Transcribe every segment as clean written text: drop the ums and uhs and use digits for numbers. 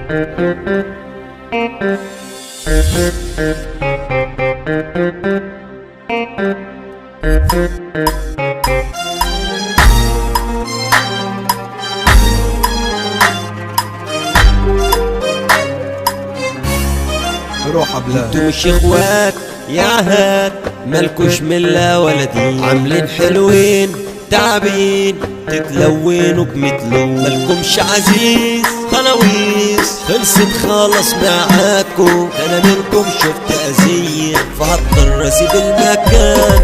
روح بلاد. انتو مش اخوات يا عهد، مالكوش ملة ولا دين، عاملين حلوين تعبين تتلونوا بمثلون، مالكمش عزيز خلاويص خلصت خالص معاكم. انا منكم شفت اذية فهضطر اسيب المكان،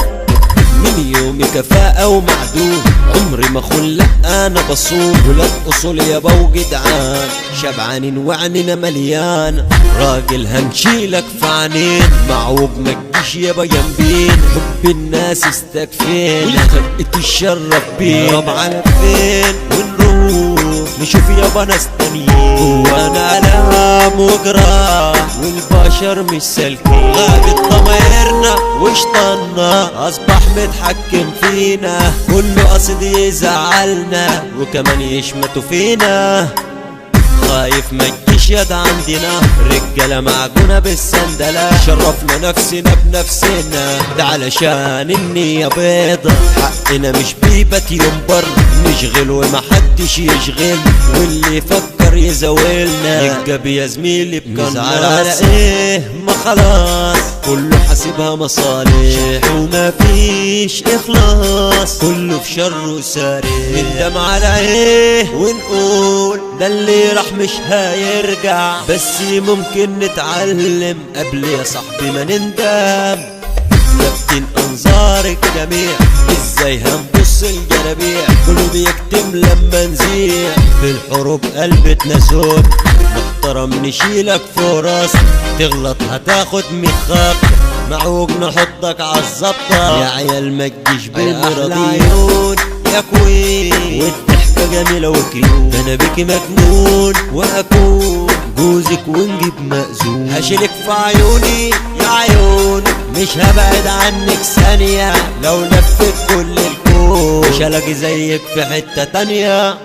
من يومي كفاءة ومعدوم، عمري ما خون لا انا بصوم، ولاد اصول يابا وجدعان شبعانين وعنينا مليان، راجل هنشيلك في عينين معوج متجيش يابا جنبين، حب الناس استكفين والخلق تشرف بين، طب على فين ونروح نشوف يابا ناس تانيين، وانا الام وجراح والبشر مش سالكين، غابت ضمايرنا وشطنا اصبح متحكم فينا، كله قصد يزعلنا وكمان يشمتوا فينا، خايف ما تجيش يد عندنا رجاله معجونه بالسندله، شرفنا نفسنا بنفسنا ده علشان النية بيضة، حقنا مش بيبات يوم بر نشغل ومحدش يشغل، واللي يفكر يزاولنا يتجاب يا زميلي بكنار، على ايه ما خلاص كله حاسبها مصالح وما فيش اخلاص، كله في شر وسارح ندم على ايه ونقول ده اللي راح مش هيرجع، بس ممكن نتعلم قبل يا صاحبي ما نندم، ثابتين انظار الجميع ازاي هنبص الجرابيع، كله بيكتم لما نزيع في الحروب قلبتنا سود، محترم نشيلك فرص تغلط هتاخد مخاك، معوج نحطك عالظبطة يا عيال ما تجيش بالمراضيون يا كوين، والضحكة جميلة وكيوت انا بيكي مجنون واكون جوزك ونجيب مأذون، هشيلك في عيوني يا عيون مش هبعد عنك ثانية، لو لفت كل الكون مش هلاقي زيك في حتة تانية.